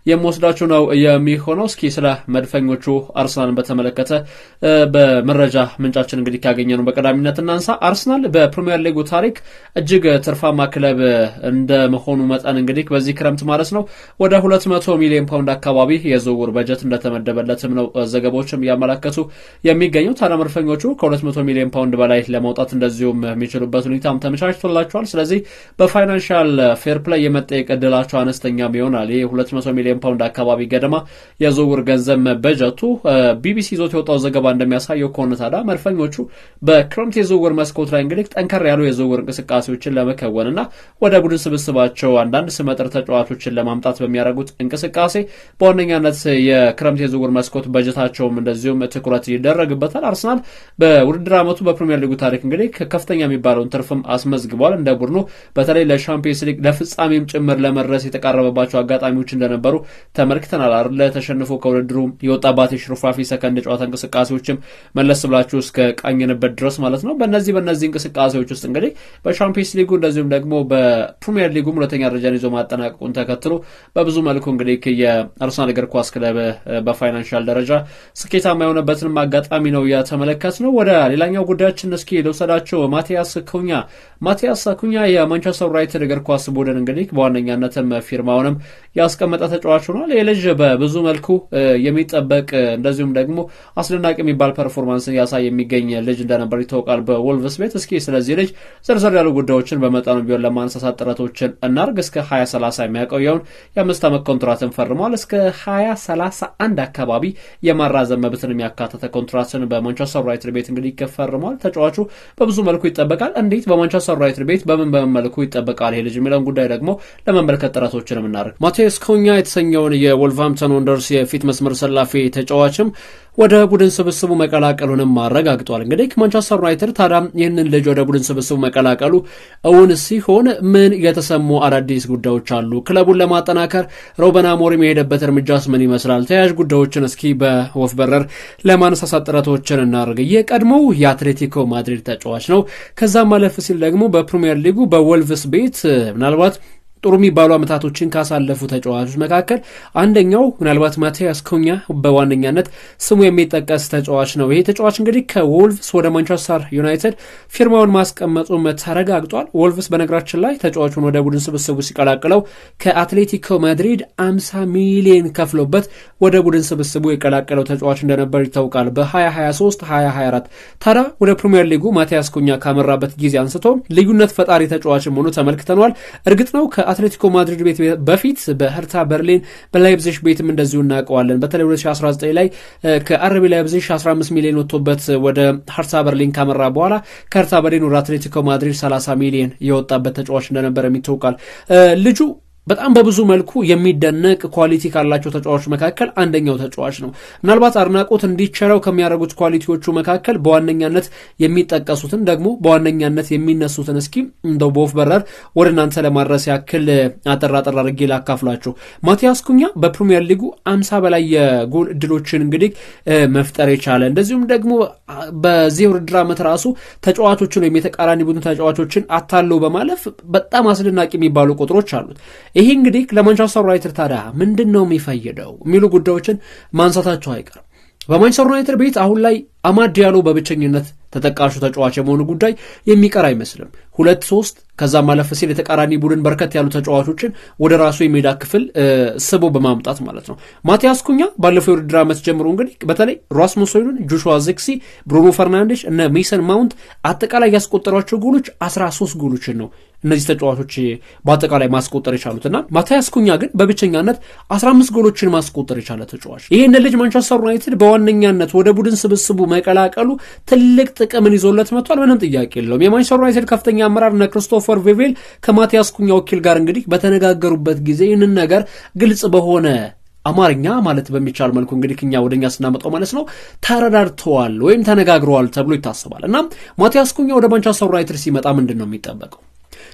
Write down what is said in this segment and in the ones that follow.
የምወስዳችሁ ነው የሚሆነው። እስኪ ስለ መድፈኞቹ አርሰናልን በተመለከተ በመረጃ ምንጫችን እንግዲህ ካገኘነው በቀዳሚነት እናንሳ። አርሰናል በፕሪሚየር ሊጉ ታሪክ እጅግ ትርፋማ ክለብ እንደመሆኑ መጠን እንግዲህ በዚህ ክረምት ማለት ነው ወደ 200 ሚሊዮን ፓውንድ አካባቢ የዝውውር በጀት እንደተመደበለትም ነው ዘገባዎችም እያመላከቱ የሚገኙት። ታዲያ መድፈኞቹ ከ200 ሚሊዮን ፓውንድ በላይ ለማውጣት እንደዚሁም የሚችሉበት ሁኔታም ተመቻችቶላቸዋል። ስለዚህ በፋይናንሻል ፌር ፕሌይ የመጠየቅ ዕድላቸው አነስተኛም ይሆናል። 200 ሚሊዮን ፓውንድ አካባቢ ገደማ የዝውውር ገንዘብ በጀቱ ቢቢሲ ይዞት የወጣው ዘገባ እንደሚያሳየው ከሆነ ታዲያ መድፈኞቹ በክረምት የዝውውር መስኮት ላይ እንግዲህ ጠንከር ያሉ የዝውውር እንቅስቃሴዎችን ለመከወንና ወደ ቡድን ስብስባቸው አንዳንድ ስመጥር ተጫዋቾችን ለማምጣት በሚያደርጉት እንቅስቃሴ በዋነኛነት የክረምት የዝውውር መስኮት በጀታቸውም እንደዚሁም ትኩረት ይደረግበታል። አርሰናል በውድድር ዓመቱ በፕሪሚየር ሊጉ ታሪክ እንግዲህ ከፍተኛ የሚባለውን ትርፍም አስመዝግቧል። እንደ ቡድኑ በተለይ ለሻምፒየንስ ሊግ ለፍጻሜም ጭምር ለመድረስ የተቃረበባቸው አጋጣሚዎች እንደነበሩ ተመልክተናል አይደል? ተሸንፎ ከውድድሩ የወጣባት የሽሩፋፊ ሰከንድ ጨዋታ እንቅስቃሴዎችም መለስ ብላችሁ እስከ ቃኘንበት ድረስ ማለት ነው። በእነዚህ እንቅስቃሴዎች ውስጥ እንግዲህ በሻምፒየንስ ሊጉ እንደዚሁም ደግሞ በፕሪሚየር ሊጉ ሁለተኛ ደረጃን ይዞ ማጠናቀቁን ተከትሎ በብዙ መልኩ እንግዲህ የአርሰናል እግር ኳስ ክለብ በፋይናንሻል ደረጃ ስኬታማ የሆነበትንም አጋጣሚ ነው የተመለከትነው። ወደ ሌላኛው ጉዳያችን እስኪ ልውሰዳቸው። ማቲያስ ኩኛ የማንቸስተር ዩናይትድ እግር ኳስ ቡድን እንግዲህ በዋነኛነትም ፊርማውንም ያስቀመጠ ተጫዋች ሆኗል። የልጅ በብዙ መልኩ የሚጠበቅ እንደዚሁም ደግሞ አስደናቂ የሚባል ፐርፎርማንስን ያሳይ የሚገኝ ልጅ እንደነበር ይታወቃል በወልቭስ ቤት። እስኪ ስለዚህ ልጅ ዝርዝር ያሉ ጉዳዮችን በመጠኑ ቢሆን ለማንሳሳት ጥረቶችን እናርግ። እስከ 2030 የሚያቆየውን የ5 ዓመት ኮንትራትን ፈርሟል። እስከ 2031 አካባቢ የማራዘም መብትን የሚያካተተ ኮንትራትን በማንቸስተር ዩናይትድ ቤት እንግዲህ ይፈርሟል። ተጫዋቹ በብዙ መልኩ ይጠበቃል። እንዴት በማንቸስተር ዩናይትድ ቤት በምን መልኩ ይጠበቃል ይሄ ልጅ የሚለውን ጉዳይ ደግሞ ለመመልከት ጥረቶችን እናርግ። ማቲያስ ኩኛ የተሰኘውን የወልቨርሃምፕተን ወንደርስ የፊት መስመር ሰላፊ ተጫዋችም ወደ ቡድን ስብስቡ መቀላቀሉንም አረጋግጧል። እንግዲህ ማንቸስተር ዩናይትድ ታዲያ ይህንን ልጅ ወደ ቡድን ስብስቡ መቀላቀሉ እውን ሲሆን ምን የተሰሙ አዳዲስ ጉዳዮች አሉ? ክለቡን ለማጠናከር ሩበን አሞሪም የሄደበት እርምጃስ ምን ይመስላል? ተያያዥ ጉዳዮችን እስኪ በወፍ በረር ለማነሳሳት ጥረቶችን እናደርግ። የቀድሞው የአትሌቲኮ ማድሪድ ተጫዋች ነው። ከዛም ማለፍ ሲል ደግሞ በፕሪሚየር ሊጉ በወልቭስ ቤት ምናልባት ጥሩ የሚባሉ አመታቶችን ካሳለፉ ተጫዋቾች መካከል አንደኛው ምናልባት ማቲያስ ኩኛ በዋነኛነት ስሙ የሚጠቀስ ተጫዋች ነው። ይሄ ተጫዋች እንግዲህ ከወልቭስ ወደ ማንቸስተር ዩናይትድ ፊርማውን ማስቀመጡ ተረጋግጧል። ወልቭስ በነገራችን ላይ ተጫዋቹን ወደ ቡድን ስብስቡ ሲቀላቅለው ከአትሌቲኮ ማድሪድ 50 ሚሊዮን ከፍሎበት ወደ ቡድን ስብስቡ የቀላቀለው ተጫዋች እንደነበር ይታወቃል በ2023-2024። ታዲያ ወደ ፕሪሚየር ሊጉ ማቲያስ ኩኛ ካመራበት ጊዜ አንስቶ ልዩነት ፈጣሪ ተጫዋች መሆኑ ተመልክተናል። እርግጥ ነው ከአትሌቲኮ ማድሪድ ቤት በፊት በሄርታ በርሊን በላይፕዚግ ቤትም እንደዚሁ እናውቀዋለን። በተለይ 2019 ላይ ከአርቢ ላይፕዚግ 15 ሚሊዮን ወጥቶበት ወደ ሄርታ በርሊን ካመራ በኋላ ከሄርታ በርሊን ወደ አትሌቲኮ ማድሪድ 30 ሚሊዮን የወጣበት ተጫዋች እንደነበረ ይታወቃል። ልጁ በጣም በብዙ መልኩ የሚደነቅ ኳሊቲ ካላቸው ተጫዋቾች መካከል አንደኛው ተጫዋች ነው። ምናልባት አድናቆት እንዲቸረው ከሚያደርጉት ኳሊቲዎቹ መካከል በዋነኛነት የሚጠቀሱትን ደግሞ በዋነኛነት የሚነሱትን እስኪ እንደው በወፍ በረር ወደ እናንተ ለማድረስ ያክል አጠር አድርጌ ላካፍላችሁ። ማቲያስ ኩኛ በፕሪሚየር ሊጉ 50 በላይ የጎል እድሎችን እንግዲህ መፍጠር የቻለ እንደዚሁም ደግሞ በዚህ ውድድር ዓመት ራሱ ተጫዋቾችን ወይም የተቃራኒ ቡድን ተጫዋቾችን አታለው በማለፍ በጣም አስደናቂ የሚባሉ ቁጥሮች አሉት። ይሄ እንግዲህ ለማንቸስተር ዩናይትድ ታዲያ ምንድነው የሚፈይደው የሚሉ ጉዳዮችን ማንሳታቸው አይቀርም። በማንቸስተር ዩናይትድ ቤት አሁን ላይ አማድ ዲያሎ በብቸኝነት ተጠቃሹ ተጫዋች የመሆኑ ጉዳይ የሚቀር አይመስልም። 2-3 ከዛ ማለፍ ሲል የተቃራኒ ቡድን በርከት ያሉ ተጫዋቾችን ወደ ራሱ የሜዳ ክፍል ስቦ በማምጣት ማለት ነው። ማቲያስ ኩኛ ባለፈው የውድድር ዓመት ጀምሮ እንግዲህ በተለይ ራስሙስ ሆይሉንድ፣ ጆሹዋ ዚክሲ፣ ብሩኖ ፈርናንዴሽ እና ሜሰን ማውንት አጠቃላይ ያስቆጠሯቸው ጎሎች 13 ጎሎችን ነው እነዚህ ተጫዋቾች በአጠቃላይ ማስቆጠር የቻሉትና ማቲያስ ኩኛ ግን በብቸኛነት 15 ጎሎችን ማስቆጠር የቻለ ተጫዋች። ይሄን ልጅ ማንቸስተር ዩናይትድ በዋነኛነት ወደ ቡድን ስብስቡ መቀላቀሉ ትልቅ ጥቅምን ይዞለት መጥቷል። ምንም ጥያቄ የለውም። የማንቸስተር ዩናይትድ ከፍተኛ አመራር እና ክሪስቶፈር ቬቬል ከማቲያስ ኩኛ ወኪል ጋር እንግዲህ በተነጋገሩበት ጊዜ ይህንን ነገር ግልጽ በሆነ አማርኛ ማለት በሚቻል መልኩ እንግዲህ እኛ ወደኛ ስናመጣው ማለት ነው ተረዳድተዋል ወይም ተነጋግረዋል ተብሎ ይታሰባል። እና ማቲያስ ኩኛ ወደ ማንቸስተር ዩናይትድ ሲመጣ ምንድን ነው የሚጠበቀው?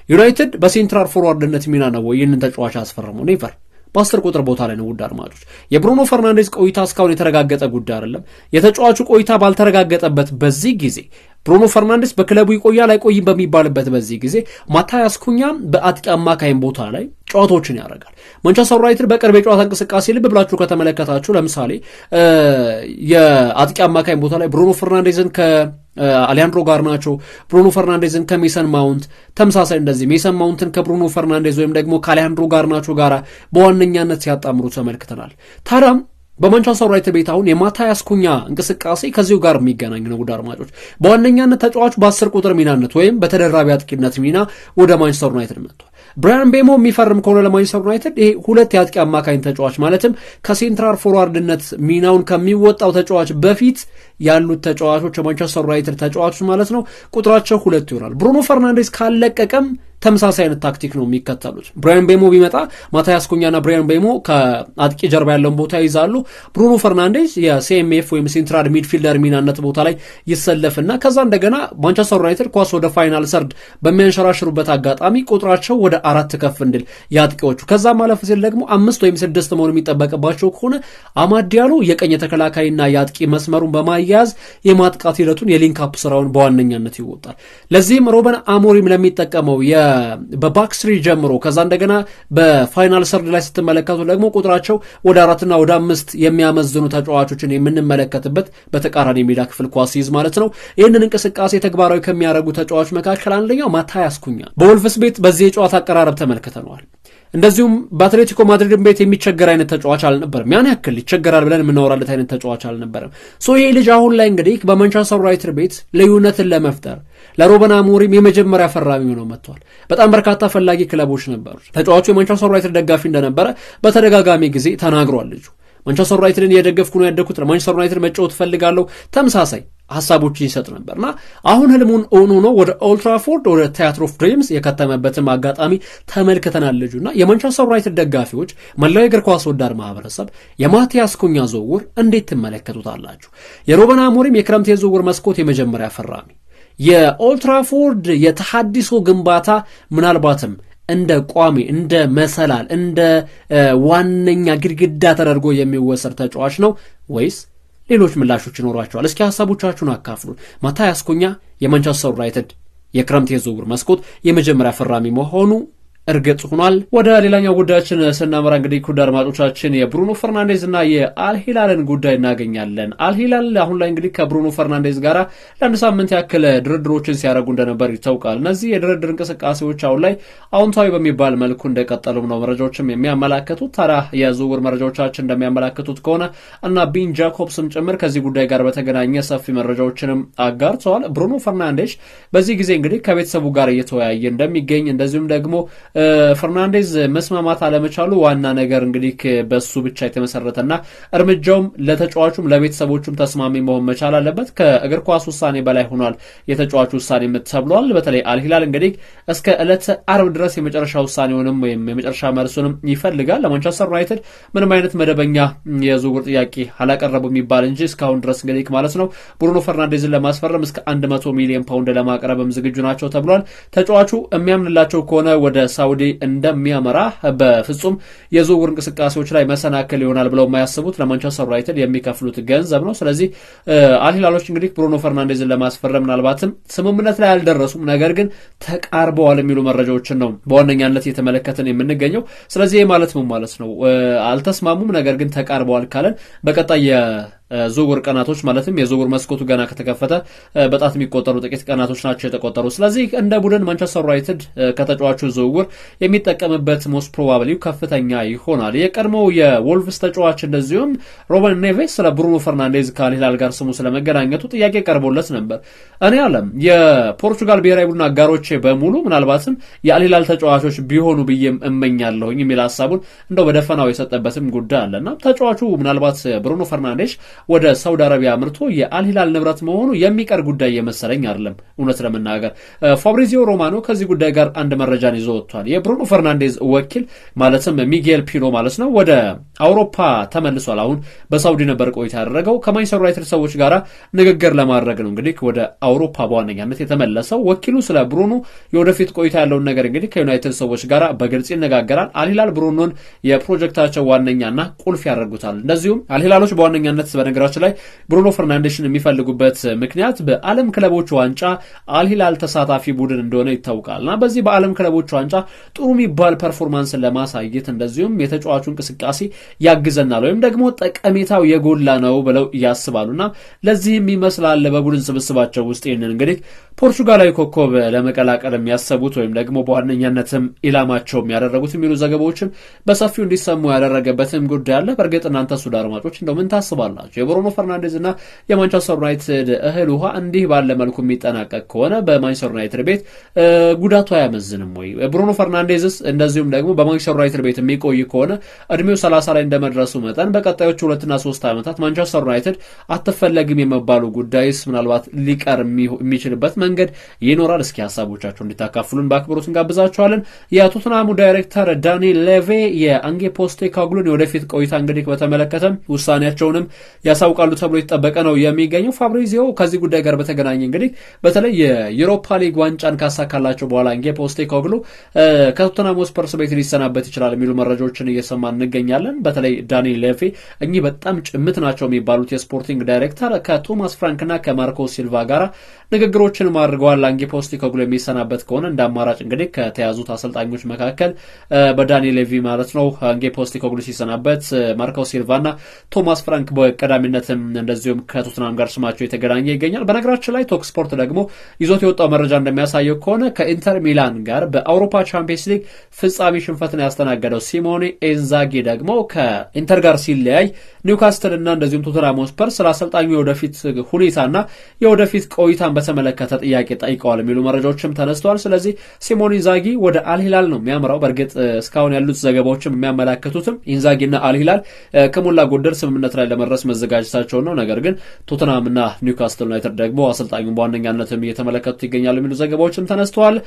ዩናይትድ በሴንትራል ፎርዋርድነት ሚና ነው ይህንን ተጫዋች አስፈረመው? ኔቨር። በ10 ቁጥር ቦታ ላይ ነው። ውድ አድማጮች የብሩኖ ፈርናንዴዝ ቆይታ እስካሁን የተረጋገጠ ጉዳይ አይደለም። የተጫዋቹ ቆይታ ባልተረጋገጠበት በዚህ ጊዜ ብሩኖ ፈርናንዴስ በክለቡ ይቆያል አይቆይም በሚባልበት በዚህ ጊዜ ማታያስ ኩኛ በአጥቂ አማካኝ ቦታ ላይ ጨዋታዎችን ያደርጋል። ማንቸስተር ዩናይትድ በቅርብ የጨዋታ እንቅስቃሴ ልብ ብላችሁ ከተመለከታችሁ ለምሳሌ የአጥቂ አማካኝ ቦታ ላይ ብሩኖ ፈርናንዴዝን አሊያንድሮ ጋርናቾ፣ ብሩኖ ፈርናንዴዝን ከሜሰን ማውንት፣ ተመሳሳይ እንደዚህ ሜሰን ማውንትን ከብሩኖ ፈርናንዴዝ ወይም ደግሞ ከአሊያንድሮ ጋርናቾ ጋር በዋነኛነት ሲያጣምሩ ተመልክተናል። ታዲያም በማንቸስተር ዩናይትድ ቤት አሁን የማታያስ ኩኛ እንቅስቃሴ ከዚሁ ጋር የሚገናኝ ነው። ውድ አድማጮች በዋነኛነት ተጫዋቹ በ10 ቁጥር ሚናነት ወይም በተደራቢ አጥቂነት ሚና ወደ ማንቸስተር ዩናይትድ መጥቷል። ብራያን ቤሞ የሚፈርም ከሆነ ለማንቸስተር ዩናይትድ ይሄ ሁለት የአጥቂ አማካኝ ተጫዋች ማለትም ከሴንትራል ፎርዋርድነት ሚናውን ከሚወጣው ተጫዋች በፊት ያሉት ተጫዋቾች የማንቸስተር ዩናይትድ ተጫዋቾች ማለት ነው ቁጥራቸው 2 ይሆናል። ብሩኖ ፈርናንዴዝ ካለቀቀም ተመሳሳይ አይነት ታክቲክ ነው የሚከተሉት። ብራያን ቤሞ ቢመጣ ማታያስ ኩኛና ብራያን ቤሞ ከአጥቂ ጀርባ ያለውን ቦታ ይዛሉ። ብሩኖ ፈርናንዴዝ የሲኤምኤፍ ወይም ሴንትራል ሚድፊልደር ሚናነት ቦታ ላይ ይሰለፍና ከዛ እንደገና ማንቸስተር ዩናይትድ ኳስ ወደ ፋይናል ሰርድ በሚያንሸራሽሩበት አጋጣሚ ቁጥራቸው ወደ 4 ከፍ እንድል የአጥቂዎቹ ከዛ ማለፍ ሲል ደግሞ 5 ወይም 6 መሆን የሚጠበቅባቸው ከሆነ አማድ ዲያሎ የቀኝ ተከላካይና የአጥቂ መስመሩን በማያያዝ የማጥቃት ሂደቱን የሊንክ አፕ ስራውን በዋነኛነት ይወጣል። ለዚህም ሮበን አሞሪም ለሚጠቀመው በባክስሪ ጀምሮ ከዛ እንደገና በፋይናል ሰርድ ላይ ስትመለከቱ ደግሞ ቁጥራቸው ወደ 4 እና ወደ 5 የሚያመዝኑ ተጫዋቾችን የምንመለከትበት በተቃራኒ ሜዳ ክፍል ኳስ ይዝ ማለት ነው። ይህንን እንቅስቃሴ ተግባራዊ ከሚያደርጉ ተጫዋቾች መካከል አንደኛው ማታያስ ኩኛ በወልቭስ ቤት በዚህ የጨዋታ አቀራረብ ተመልክተነዋል። እንደዚሁም በአትሌቲኮ ማድሪድ ቤት የሚቸገር አይነት ተጫዋች አልነበረም። ያን ያክል ይቸገራል ብለን የምናወራለት አይነት ተጫዋች አልነበረም። ይሄ ልጅ አሁን ላይ እንግዲህ በማንቸስተር ዩናይትድ ቤት ልዩነትን ለመፍጠር ለሮበን አሞሪም የመጀመሪያ ፈራሚ ሆነው መጥቷል። በጣም በርካታ ፈላጊ ክለቦች ነበሩ። ተጫዋቹ የማንቸስተር ዩናይትድ ደጋፊ እንደነበረ በተደጋጋሚ ጊዜ ተናግሯል። ልጁ ማንቸስተር ዩናይትድን የደገፍኩ ነው ያደግኩት፣ ለማንቸስተር ዩናይትድ መጫወት ፈልጋለሁ፣ ተመሳሳይ ሀሳቦችን ይሰጥ ነበርና አሁን ህልሙን እውን ሆኖ ወደ ኦልድ ትራፎርድ ወደ ቲያትር ኦፍ ድሪምስ የከተመበትም አጋጣሚ ተመልክተናል። ልጁና የማንቸስተር ዩናይትድ ደጋፊዎች፣ መላው የእግር ኳስ ወዳድ ማህበረሰብ የማቲያስ ኩኛ ዝውውር እንዴት ትመለከቱታላችሁ? የሮበን አሞሪም የክረምት የዝውውር መስኮት የመጀመሪያ ፈራሚ የኦልድ ትራፎርድ የተሐድሶ ግንባታ ምናልባትም እንደ ቋሚ እንደ መሰላል እንደ ዋነኛ ግድግዳ ተደርጎ የሚወሰድ ተጫዋች ነው ወይስ ሌሎች ምላሾች ይኖሯቸዋል? እስኪ ሀሳቦቻችሁን አካፍሉን። ማታያስ ኩኛ የማንቸስተር ዩናይትድ የክረምት የዝውውር መስኮት የመጀመሪያ ፈራሚ መሆኑ እርግጥ ሆኗል። ወደ ሌላኛው ጉዳያችን ስናመራ እንግዲህ ኩዳ አድማጮቻችን የብሩኖ ፈርናንዴዝ እና የአልሂላልን ጉዳይ እናገኛለን። አልሂላል አሁን ላይ እንግዲህ ከብሩኖ ፈርናንዴዝ ጋር ለአንድ ሳምንት ያክል ድርድሮችን ሲያደርጉ እንደነበር ይታወቃል። እነዚህ የድርድር እንቅስቃሴዎች አሁን ላይ አዎንታዊ በሚባል መልኩ እንደቀጠሉም ነው መረጃዎችም የሚያመላክቱት። ታዲያ የዝውውር መረጃዎቻችን እንደሚያመላክቱት ከሆነ እና ቢን ጃኮብስም ጭምር ከዚህ ጉዳይ ጋር በተገናኘ ሰፊ መረጃዎችንም አጋርተዋል። ብሩኖ ፈርናንዴዝ በዚህ ጊዜ እንግዲህ ከቤተሰቡ ጋር እየተወያየ እንደሚገኝ እንደዚሁም ደግሞ ፈርናንዴዝ መስማማት አለመቻሉ ዋና ነገር እንግዲህ በሱ ብቻ የተመሰረተና እርምጃውም ለተጫዋቹም ለቤተሰቦቹም ተስማሚ መሆን መቻል አለበት። ከእግር ኳስ ውሳኔ በላይ ሆኗል የተጫዋቹ ውሳኔ ተብሏል። በተለይ አልሂላል እንግዲህ እስከ ዕለተ አርብ ድረስ የመጨረሻ ውሳኔውንም ወይም የመጨረሻ መልሱንም ይፈልጋል። ለማንቸስተር ዩናይትድ ምንም አይነት መደበኛ የዝውውር ጥያቄ አላቀረቡ የሚባል እንጂ እስካሁን ድረስ እንግዲህ ማለት ነው ብሩኖ ፈርናንዴዝን ለማስፈረም እስከ 100 ሚሊዮን ፓውንድ ለማቅረብም ዝግጁ ናቸው ተብሏል። ተጫዋቹ የሚያምንላቸው ከሆነ ወደ ሳውዲ እንደሚያመራ በፍጹም የዝውውር እንቅስቃሴዎች ላይ መሰናክል ይሆናል ብለው የማያስቡት ለማንቸስተር ዩናይትድ የሚከፍሉት ገንዘብ ነው። ስለዚህ አልሂላሎች እንግዲህ ብሩኖ ፈርናንዴዝን ለማስፈረም ምናልባትም ስምምነት ላይ አልደረሱም፣ ነገር ግን ተቃርበዋል የሚሉ መረጃዎችን ነው በዋነኛነት እየተመለከትን የምንገኘው። ስለዚህ ማለት ምን ማለት ነው? አልተስማሙም፣ ነገር ግን ተቃርበዋል ካለን በቀጣይ ዝውውር ቀናቶች ማለትም የዝውውር መስኮቱ ገና ከተከፈተ በጣት የሚቆጠሩ ጥቂት ቀናቶች ናቸው የተቆጠሩ። ስለዚህ እንደ ቡድን ማንቸስተር ዩናይትድ ከተጫዋቹ ዝውውር የሚጠቀምበት ሞስት ፕሮባብሊ ከፍተኛ ይሆናል። የቀድሞው የወልቭስ ተጫዋች እንደዚሁም ሮበን ኔቬስ ስለ ብሩኖ ፈርናንዴዝ ከአልሂላል ጋር ስሙ ስለመገናኘቱ ጥያቄ ቀርቦለት ነበር። እኔ አለም የፖርቹጋል ብሔራዊ ቡድን አጋሮቼ በሙሉ ምናልባትም የአልሂላል ተጫዋቾች ቢሆኑ ብዬም እመኛለሁኝ የሚል ሀሳቡን እንደው በደፈናው የሰጠበትም ጉዳይ አለና ተጫዋቹ ምናልባት ብሩኖ ፈርናንዴዝ ወደ ሳውዲ አረቢያ አምርቶ የአልሂላል ንብረት መሆኑ የሚቀር ጉዳይ የመሰለኝ አይደለም። እውነት ለመናገር ፋብሪዚዮ ሮማኖ ከዚህ ጉዳይ ጋር አንድ መረጃን ይዞ ወጥቷል። የብሩኖ ፈርናንዴዝ ወኪል ማለትም ሚጌል ፒኖ ማለት ነው ወደ አውሮፓ ተመልሷል። አሁን በሳውዲ ነበር ቆይታ ያደረገው። ከማንቸስተር ዩናይትድ ሰዎች ጋር ንግግር ለማድረግ ነው እንግዲህ ወደ አውሮፓ በዋነኛነት የተመለሰው። ወኪሉ ስለ ብሩኖ የወደፊት ቆይታ ያለውን ነገር እንግዲህ ከዩናይትድ ሰዎች ጋር በግልጽ ይነጋገራል። አልሂላል ብሩኖን የፕሮጀክታቸው ዋነኛና ቁልፍ ያደርጉታል። እንደዚሁም አልሂላሎች በዋነኛነት በነገራችን ላይ ብሩኖ ፈርናንዴሽን የሚፈልጉበት ምክንያት በዓለም ክለቦች ዋንጫ አልሂላል ተሳታፊ ቡድን እንደሆነ ይታወቃልና በዚህ በዓለም ክለቦች ዋንጫ ጥሩ የሚባል ፐርፎርማንስን ለማሳየት እንደዚሁም የተጫዋቹ እንቅስቃሴ ያግዘናል ወይም ደግሞ ጠቀሜታው የጎላ ነው ብለው ያስባሉና ለዚህም ይመስላል በቡድን ስብስባቸው ውስጥ ይህንን እንግዲህ ፖርቹጋላዊ ኮከብ ለመቀላቀል የሚያሰቡት ወይም ደግሞ በዋነኛነትም ኢላማቸው ያደረጉት የሚሉ ዘገባዎችን በሰፊው እንዲሰሙ ያደረገበትም ጉዳይ አለ። በእርግጥ እናንተ ሱዳን አድማጮች እንደው ምን ታስባላችሁ? የብሩኖ ፈርናንዴዝ እና የማንቸስተር ዩናይትድ እህል ውሃ እንዲህ ባለ መልኩ የሚጠናቀቅ ከሆነ በማንቸስተር ዩናይትድ ቤት ጉዳቱ አያመዝንም ወይ? ብሩኖ ፈርናንዴዝስ እንደዚሁም ደግሞ በማንቸስተር ዩናይትድ ቤት የሚቆይ ከሆነ እድሜው 30 ላይ እንደመድረሱ መጠን በቀጣዮቹ 2 እና 3 ዓመታት ማንቸስተር ዩናይትድ አትፈለግም የመባሉ ጉዳይስ ምናልባት ሊቀር የሚችልበት መንገድ ይኖራል? እስኪ ሀሳቦቻችሁ እንድታካፍሉን በአክብሮት እንጋብዛችኋለን። የቶተንሃሙ ዳይሬክተር ዳኒ ሌቬ የአንጌ ፖስቴኮግሉን የወደፊት ቆይታ እንግዲህ በተመለከተ ውሳኔያቸውንም ያሳውቃሉ ተብሎ የተጠበቀ ነው የሚገኘው። ፋብሪዚዮ ከዚህ ጉዳይ ጋር በተገናኘ እንግዲህ በተለይ የዩሮፓ ሊግ ዋንጫን ካሳካላቸው በኋላ አንጌ ፖስቴኮግሉ ከቶተንሃም ስፐርስ ቤት ሊሰናበት ይችላል የሚሉ መረጃዎችን እየሰማን እንገኛለን። በተለይ ዳኒ ሌቬ እኚህ በጣም ጭምት ናቸው የሚባሉት የስፖርቲንግ ዳይሬክተር ከቶማስ ፍራንክና ከማርኮ ሲልቫ ጋር ንግግሮችን አድርገዋል። አንጌ ፖስቴኮግሉ የሚሰናበት ከሆነ እንደ አማራጭ እንግዲህ ከተያዙት አሰልጣኞች መካከል በዳኒ ሌቪ ማለት ነው አንጌ ፖስቴኮግሉ ሲሰናበት ማርኮ ሲልቫና ቶማስ ፍራንክ በቀዳሚነትም እንደዚሁም ከቶተንሃም ጋር ስማቸው የተገናኘ ይገኛል። በነገራችን ላይ ቶክ ስፖርት ደግሞ ይዞት የወጣው መረጃ እንደሚያሳየው ከሆነ ከኢንተር ሚላን ጋር በአውሮፓ ቻምፒየንስ ሊግ ፍጻሜ ሽንፈትን ያስተናገደው ሲሞኔ ኢንዛጊ ደግሞ ከኢንተር ጋር ሲለያይ ኒውካስትል እና እንደዚሁም ቶተንሃም ስፐርስ ስለ አሰልጣኙ የወደፊት ሁኔታና የወደፊት ቆይታን በተመለከተ ጥያቄ ጠይቀዋል የሚሉ መረጃዎችም ተነስተዋል። ስለዚህ ሲሞኔ ኢንዛጊ ወደ አልሂላል ነው የሚያምራው። በእርግጥ እስካሁን ያሉት ዘገባዎችም የሚያመላክቱትም ኢንዛጊና አልሂላል ከሞላ ጎደል ስምምነት ላይ ለመድረስ መዘጋጀታቸውን ነው። ነገር ግን ቶተንሃም እና ኒውካስትል ዩናይትድ ደግሞ አሰልጣኙን በዋነኛነትም እየተመለከቱት ይገኛሉ የሚሉ ዘገባዎችም ተነስተዋል።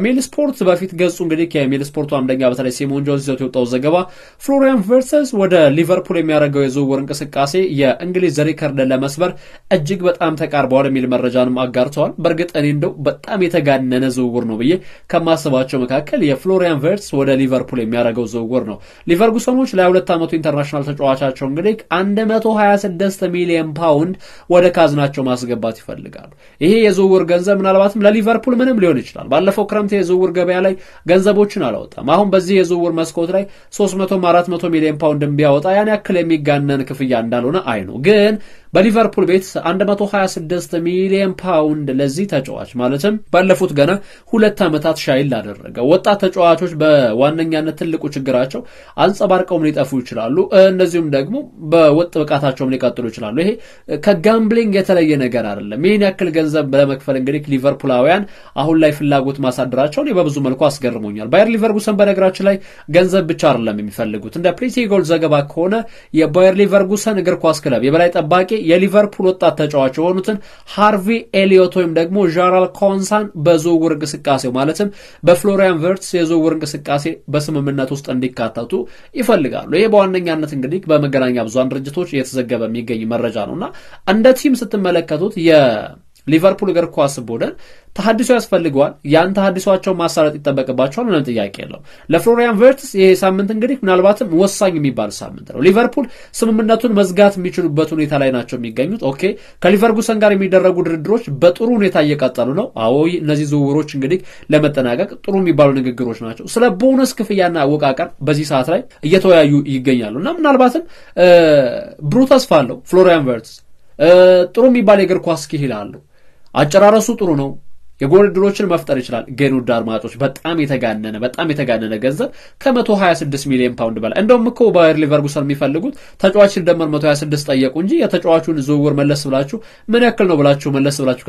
ሜል ስፖርት በፊት ገጹ እንግዲህ ከሜል ስፖርቱ አንደኛ በተለይ ሲሞን ጆንስ ይዞት የወጣው ዘገባ ፍሎሪያን ቨርትዝ ወደ ሊቨርፑል የሚያደርገው የዝውውር እንቅስቃሴ የእንግሊዝ ሪከርድን ለመስበር እጅግ በጣም ተቃርበዋል የሚል መረጃንም አጋርተዋል። በእርግጥ እኔ እንደው በጣም የተጋነነ ዝውውር ነው ብዬ ከማስባቸው መካከል የፍሎሪያን ቨርትዝ ወደ ሊቨርፑል የሚያደርገው ዝውውር ነው። ሊቨርጉሰኖች ለ2 ዓመቱ ኢንተርናሽናል ተጫዋቻቸው እንግዲህ 126 ሚሊዮን ፓውንድ ወደ ካዝናቸው ማስገባት ይፈልጋሉ። ይሄ የዝውውር ገንዘብ ምናልባትም ለሊቨርፑል ምንም ሊሆን ይችላል። ባለፈው ክረምት የዝውውር ገበያ ላይ ገንዘቦችን አላወጣም። አሁን በዚህ የዝውውር መስኮት ላይ 300-400 ሚሊዮን ፓውንድ ቢያወጣ ያን ያክል የሚጋነን ክፍያ እንዳልሆነ አይ ነው። ግን በሊቨርፑል ቤት 126 ሚሊዮን ፓውንድ ለዚህ ተጫዋች ማለትም ባለፉት ገና 2 ዓመታት ሻይል ላደረገ ወጣት ተጫዋቾች በዋነኛነት ትልቁ ችግራቸው አንጸባርቀውም ሊጠፉ ይችላሉ። እንደዚሁም ደግሞ በወጥ ብቃታቸውም ሊቀጥሉ ይችላሉ። ይሄ ከጋምብሊንግ የተለየ ነገር አይደለም። ይህን ያክል ገንዘብ በመክፈል እንግዲህ ሊቨርፑላውያን አሁን ላይ ፍላጎት ማሳደራቸውን በብዙ መልኩ አስገርሞኛል። ባየር ሊቨርኩሰን በነገራችን ላይ ገንዘብ ብቻ አይደለም የሚፈልጉት። እንደ ፕሪቲ ጎል ዘገባ ከሆነ የባየር ሊቨርኩሰን እግር ኳስ ክለብ የበላይ ጠባቂ የሊቨርፑል ወጣት ተጫዋች የሆኑትን ሃርቪ ኤሊዮት ወይም ደግሞ ዣራል ኮንሳን በዝውውር እንቅስቃሴው ማለትም በፍሎሪያን ቨርትዝ የዝውውር እንቅስቃሴ በስምምነት ውስጥ እንዲካተቱ ይፈልጋሉ። ይሄ በዋነኛነት እንግዲህ በመገናኛ ብዙሃን ድርጅቶች እየተዘገበ የሚገኝ መረጃ ነውና እንደ ቲም ስትመለከቱት ሊቨርፑል እግር ኳስ ቡድን ተሐድሶ ያስፈልገዋል። ያን ተሐድሶአቸውን ማሳለጥ ይጠበቅባቸዋል። ምንም ጥያቄ የለው። ለፍሎሪያን ቨርትዝ ይሄ ሳምንት እንግዲህ ምናልባትም ወሳኝ የሚባል ሳምንት ነው። ሊቨርፑል ስምምነቱን መዝጋት የሚችሉበት ሁኔታ ላይ ናቸው የሚገኙት። ኦኬ ከሊቨርኩሰን ጋር የሚደረጉ ድርድሮች በጥሩ ሁኔታ እየቀጠሉ ነው። አዎ እነዚህ ዝውውሮች እንግዲህ ለመጠናቀቅ ጥሩ የሚባሉ ንግግሮች ናቸው። ስለ ቦነስ ክፍያና አወቃቀር በዚህ ሰዓት ላይ እየተወያዩ ይገኛሉ እና ምናልባትም ብሩህ ተስፋ አለው ፍሎሪያን ቨርትዝ። ጥሩ የሚባል የእግር ኳስ ስኪል አለው። አጨራረሱ ጥሩ ነው። የጎል ዕድሎችን መፍጠር ይችላል። ግን ውድ አድማጮች በጣም የተጋነነ ገንዘብ ከ126 ሚሊዮን ፓውንድ በላይ እንደውም እኮ ባየር ሊቨርኩሰን የሚፈልጉት ተጫዋች ሲደመር 126 ጠየቁ እንጂ የተጫዋቹን ዝውውር መለስ ብላችሁ ምን ያክል ነው ብላችሁ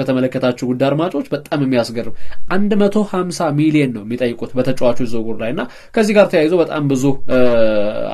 ከተመለከታችሁ ውድ አድማጮች በጣም የሚያስገርም 150 ሚሊዮን ነው የሚጠይቁት በተጫዋቹ ዝውውር ላይና ከዚህ ጋር ተያይዞ በጣም ብዙ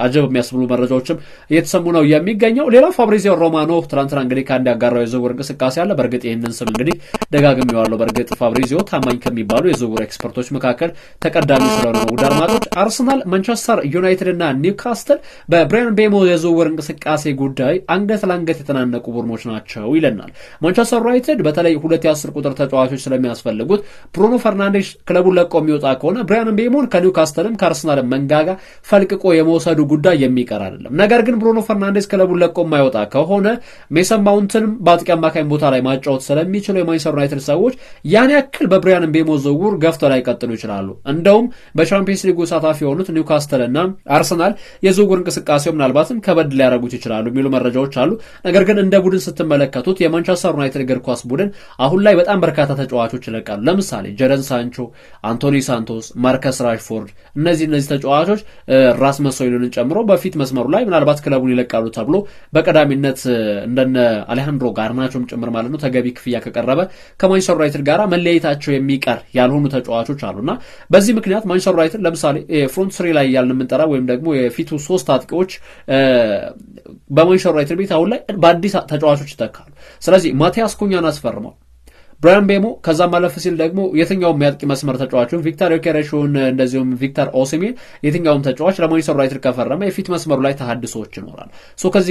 አጀብ የሚያስብሉ መረጃዎችም እየተሰሙ ነው የሚገኘው። ሌላው ፋብሪዚዮ ሮማኖ ትናንትና እንግዲህ ከአንድ ያጋራው የዝውውር እንቅስቃሴ አለ። በእርግጥ ይህንን ስም እንግዲህ ደጋግሜዋለሁ። በእርግጥ ፋብሪዚዮ ታማኝ ከሚባሉ የዝውውር ኤክስፐርቶች መካከል ተቀዳሚ ስለሆነ ነው። ውድ አድማጮች አርሰናል፣ ማንቸስተር ዩናይትድ እና ኒውካስትል በብራያን ምቤሞ የዝውውር እንቅስቃሴ ጉዳይ አንገት ለአንገት የተናነቁ ቡድኖች ናቸው ይለናል። ማንቸስተር ዩናይትድ በተለይ 2 የ10 ቁጥር ተጫዋቾች ስለሚያስፈልጉት ብሩኖ ፈርናንዴስ ክለቡን ለቆ የሚወጣ ከሆነ ብራያን ምቤሞን ከኒውካስትልም ከአርሰናልም መንጋጋ ፈልቅቆ የመውሰዱ ጉዳይ የሚቀር አይደለም። ነገር ግን ብሩኖ ፈርናንዴስ ክለቡን ለቆ የማይወጣ ከሆነ ሜሰን ማውንትንም በአጥቂ አማካኝ ቦታ ላይ ማጫወት ስለሚችሉ የማንቸስተር ዩናይትድ ሰዎች ያን ያክል በብራያን ምቤሞ ዝውውር ገፍተው ላይ ቀጥሉ ይችላሉ። እንደውም በቻምፒየንስ ሊጉ ተሳታፊ የሆኑት ኒውካስትል እና አርሰናል የዝውውር እንቅስቃሴው ምናልባትም ከበድ ሊያደርጉት ይችላሉ የሚሉ መረጃዎች አሉ። ነገር ግን እንደ ቡድን ስትመለከቱት የማንቸስተር ዩናይትድ እግር ኳስ ቡድን አሁን ላይ በጣም በርካታ ተጫዋቾች ይለቃሉ። ለምሳሌ ጀረን ሳንቾ፣ አንቶኒ ሳንቶስ፣ ማርከስ ራሽፎርድ እነዚህ ተጫዋቾች ራስመስ ሆይሉንድን ጨምሮ በፊት መስመሩ ላይ ምናልባት ክለቡን ይለቃሉ ተብሎ በቀዳሚነት እንደነ አሌሃንድሮ ጋርናቾም ጭምር ማለት ነው ተገቢ ክፍያ ከቀረበ ከማንቸስተር ዩናይትድ ጋር መለየታቸው የሚቀር ያልሆኑ ተጫዋቾች አሉና በዚህ ምክንያት ማንቸስተር ዩናይትድ ለምሳሌ ፍሮንት ስሪ ላይ ያልን የምንጠራ ወይም ደግሞ የፊቱ 3 አጥቂዎች በማንቸስተር ዩናይትድ ቤት አሁን ላይ በአዲስ ተጫዋቾች ይተካሉ። ስለዚህ ማቲያስ ኩኛን አስፈርመው ብራያን ምቤሞ ከዛ ማለፍ ሲል ደግሞ የትኛውም የሚያጥቂ መስመር ተጫዋቹን ቪክተር ዮኬሬሽን እንደዚሁም ቪክተር ኦሲሜን የትኛውም ተጫዋች ለማንቸስተር ዩናይትድ ከፈረመ የፊት መስመሩ ላይ ተሐድሶች ይኖራል።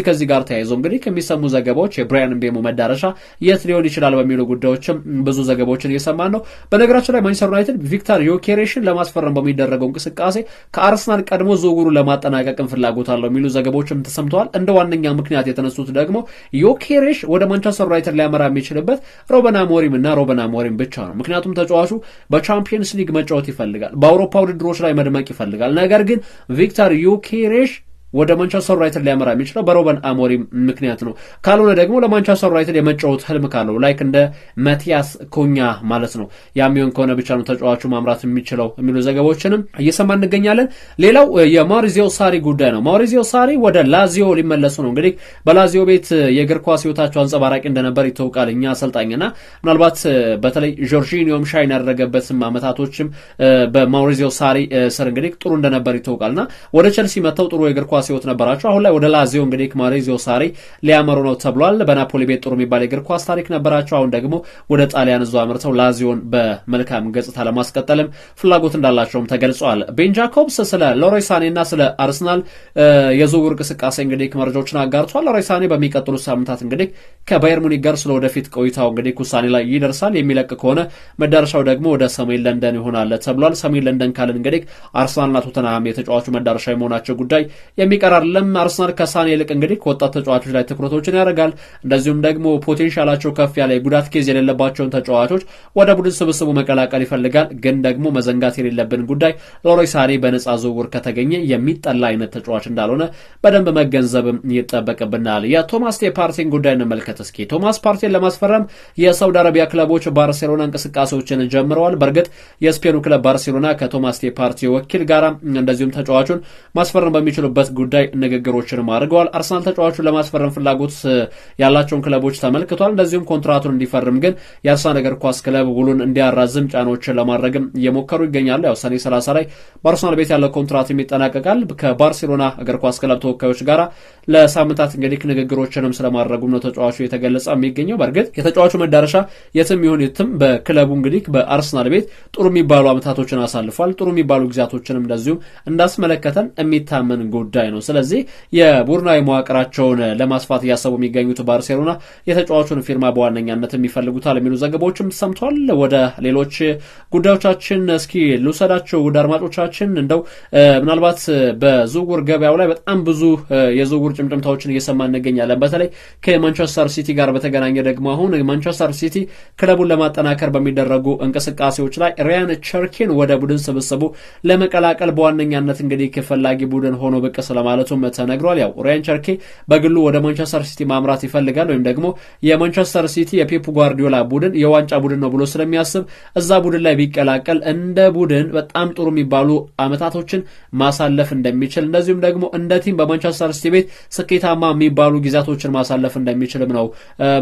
ከዚህ ጋር ተያይዞ እንግዲህ ከሚሰሙ ዘገባዎች የብራያን ምቤሞ መዳረሻ የት ሊሆን ይችላል በሚሉ ጉዳዮችም ብዙ ዘገባዎችን እየሰማን ነው። በነገራችን ላይ ማንቸስተር ዩናይትድ ቪክተር ዮኬሬሽን ለማስፈረም በሚደረገው እንቅስቃሴ ከአርሰናል ቀድሞ ዝውውሩን ለማጠናቀቅም ፍላጎት አለው የሚሉ ዘገባዎችም ተሰምተዋል። እንደ ዋነኛ ምክንያት የተነሱት ደግሞ ዮኬሬሽ ወደ ማንቸስተር ዩናይትድ ሊያመራ የሚችልበት ሩበን አሞሪም እና ሩበን አሞሪም ብቻ ነው። ምክንያቱም ተጫዋቹ በቻምፒየንስ ሊግ መጫወት ይፈልጋል፣ በአውሮፓ ውድድሮች ላይ መድመቅ ይፈልጋል። ነገር ግን ቪክተር ዮኬሬሽ ወደ ማንቸስተር ዩናይትድ ሊያመራ የሚችለው በሩበን አሞሪም ምክንያት ነው። ካልሆነ ደግሞ ለማንቸስተር ዩናይትድ የመጫወት ህልም ካለው ላይክ እንደ ማቲያስ ኩኛ ማለት ነው ያሚሆን ከሆነ ብቻ ነው ተጫዋቹ ማምራት የሚችለው የሚሉ ዘገባዎችንም እየሰማን እንገኛለን። ሌላው የማውሪዚዮ ሳሪ ጉዳይ ነው። ማውሪዚዮ ሳሪ ወደ ላዚዮ ሊመለሱ ነው። እንግዲህ በላዚዮ ቤት የእግር ኳስ ህይወታቸው አንጸባራቂ እንደነበር ይታወቃል። እኛ አሰልጣኝና ምናልባት በተለይ ጆርጂኒዮም ሻይን ያደረገበትም አመታቶችም በማውሪዚዮ ሳሪ ስር እንግዲህ ጥሩ እንደነበር ይታወቃልና ወደ ቸልሲ መተው ጥሩ የእግር ኳስ ህይወት ነበራቸው። አሁን ላይ ወደ ላዚዮ እንግዲህ ማውሪዚዮ ሳሪ ሊያመሩ ነው ተብሏል። በናፖሊ ቤት ጥሩ የሚባል የእግር ኳስ ታሪክ ነበራቸው። አሁን ደግሞ ወደ ጣሊያን እዛው አምርተው ላዚዮን በመልካም ገጽታ ለማስቀጠልም ፍላጎት እንዳላቸውም ተገልጿል። ቤን ጃኮብስ ስለ ሌሮይ ሳኔና ስለ አርሰናል የዝውውር እንቅስቃሴ እንግዲህ መረጃዎችን አጋርቷል። ሌሮይ ሳኔ በሚቀጥሉት ሳምንታት እንግዲህ ከባየር ሙኒክ ጋር ስለ ወደፊት ቆይታው እንግዲህ ውሳኔ ላይ ይደርሳል። የሚለቅ ከሆነ መዳረሻው ደግሞ ወደ ሰሜን ለንደን ይሆናል ተብሏል። ሰሜን ለንደን ካልን እንግዲህ አርሰናልና ቶተንሃም የተጫዋቹ መዳረሻ የመሆናቸው ጉዳይ የሚቀር አይደለም። አርሰናል ከሳኔ ይልቅ እንግዲህ ከወጣት ተጫዋቾች ላይ ትኩረቶችን ያደርጋል። እንደዚሁም ደግሞ ፖቴንሻላቸው ከፍ ያለ የጉዳት ኬዝ የሌለባቸውን ተጫዋቾች ወደ ቡድን ስብስቡ መቀላቀል ይፈልጋል። ግን ደግሞ መዘንጋት የሌለብን ጉዳይ ሌሮይ ሳኔ በነጻ ዝውውር ከተገኘ የሚጠላ አይነት ተጫዋች እንዳልሆነ በደንብ መገንዘብም ይጠበቅብናል። የቶማስ ፓርቲን ጉዳይ እንመልከት እስኪ። ቶማስ ፓርቲን ለማስፈረም የሳውዲ አረቢያ ክለቦች ባርሴሎና እንቅስቃሴዎችን ጀምረዋል። በእርግጥ የስፔኑ ክለብ ባርሴሎና ከቶማስ ፓርቲ ወኪል ጋር እንደዚሁም ተጫዋቹን ማስፈረም በሚችሉበት ጉዳይ ንግግሮችንም አድርገዋል። አርሰናል ተጫዋቹን ለማስፈረም ፍላጎት ያላቸውን ክለቦች ተመልክቷል። እንደዚሁም ኮንትራቱን እንዲፈርም ግን የአርሰናል እግር ኳስ ክለብ ውሉን እንዲያራዝም ጫናዎችን ለማድረግም እየሞከሩ ይገኛሉ። ያው ሰኔ 30 ላይ በአርሰናል ቤት ያለው ኮንትራት ይጠናቀቃል። ከባርሴሎና እግር ኳስ ክለብ ተወካዮች ጋር ለሳምንታት እንግዲህ ንግግሮችንም ስለማድረጉ ነው ተጫዋቹ የተገለጸ የሚገኘው። በእርግጥ የተጫዋቹ መዳረሻ የትም ይሁን የትም በክለቡ እንግዲህ በአርሰናል ቤት ጥሩ የሚባሉ አመታቶችን አሳልፏል። ጥሩ የሚባሉ ጊዜያቶችንም እንደዚሁም እንዳስመለከተን የሚታመን ጉዳይ ነው። ስለዚህ የቡድናዊ መዋቅራቸውን ለማስፋት እያሰቡ የሚገኙት ባርሴሎና የተጫዋቹን ፊርማ በዋነኛነት የሚፈልጉታል የሚሉ ዘገባዎችም ተሰምቷል። ወደ ሌሎች ጉዳዮቻችን እስኪ ልውሰዳቸው። ወደ አድማጮቻችን እንደው ምናልባት በዝውውር ገበያው ላይ በጣም ብዙ የዝውውር ጭምጭምታዎችን እየሰማ እንገኛለን። በተለይ ከማንቸስተር ሲቲ ጋር በተገናኘ ደግሞ አሁን ማንቸስተር ሲቲ ክለቡን ለማጠናከር በሚደረጉ እንቅስቃሴዎች ላይ ሪያን ቸርኪን ወደ ቡድን ስብስቡ ለመቀላቀል በዋነኛነት እንግዲህ ከፈላጊ ቡድን ሆኖ ብቅ ስለማለቱም ተነግሯል። ያው ሪያን ቸርኪ በግሉ ወደ ማንቸስተር ሲቲ ማምራት ይፈልጋል ወይም ደግሞ የማንቸስተር ሲቲ የፔፕ ጓርዲዮላ ቡድን የዋንጫ ቡድን ነው ብሎ ስለሚያስብ እዛ ቡድን ላይ ቢቀላቀል እንደ ቡድን በጣም ጥሩ የሚባሉ አመታቶችን ማሳለፍ እንደሚችል እንደዚሁም ደግሞ እንደ ቲም በማንቸስተር ሲቲ ቤት ስኬታማ የሚባሉ ጊዜያቶችን ማሳለፍ እንደሚችልም ነው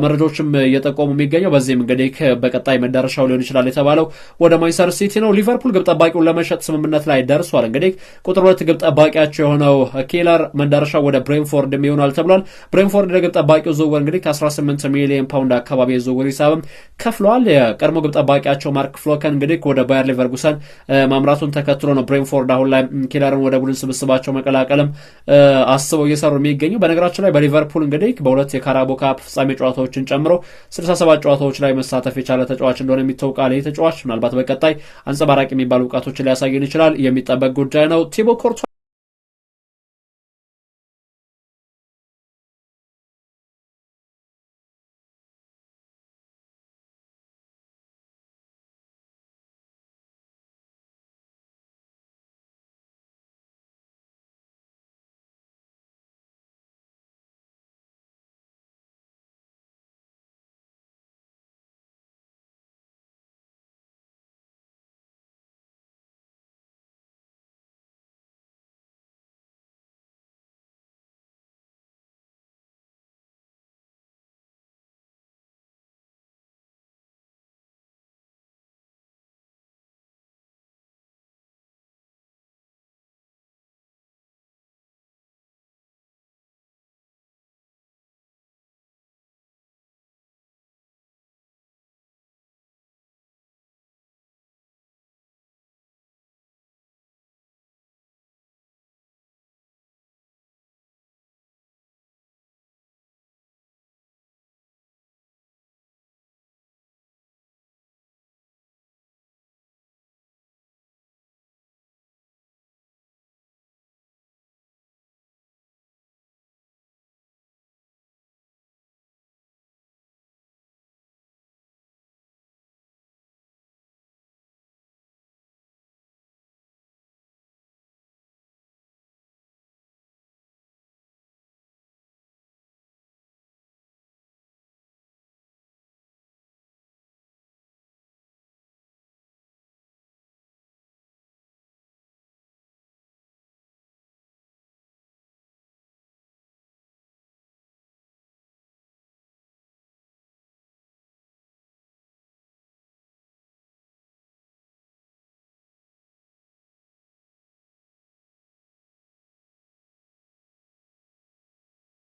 መረጃዎችም እየጠቆሙ የሚገኘው። በዚህም እንግዲህ በቀጣይ መዳረሻው ሊሆን ይችላል የተባለው ወደ ማንቸስተር ሲቲ ነው። ሊቨርፑል ግብ ጠባቂውን ለመሸጥ ስምምነት ላይ ደርሷል። እንግዲህ ቁጥር 2 ግብ ጠባቂያቸው የሆነው ኬለር መዳረሻው ወደ ብሬንፎርድ ይሆናል ተብሏል። ብሬንፎርድ ለግብ ጠባቂው ዝውውር እንግዲህ ከ18 ሚሊዮን ፓውንድ አካባቢ የዝውውር ሂሳብም ከፍለዋል። የቀድሞ ግብ ጠባቂያቸው ማርክ ፍሎከን እንግዲህ ወደ ባየር ሌቨርኩሰን ማምራቱን ተከትሎ ነው ብሬንፎርድ አሁን ላይ ኬለርን ወደ ቡድን ስብስባቸው መቀላቀልም አስበው እየሰሩ የሚገኘው። በነገራችን ላይ በሊቨርፑል እንግዲህ በሁለት የካራቦ ካፕ ፍጻሜ ጨዋታዎችን ጨምሮ 67 ጨዋታዎች ላይ መሳተፍ የቻለ ተጫዋች እንደሆነ የሚታወቃል። ይህ ተጫዋች ምናልባት በቀጣይ አንጸባራቂ የሚባሉ ብቃቶችን ሊያሳየን ይችላል፣ የሚጠበቅ ጉዳይ ነው። ቲቦ ኮርቷ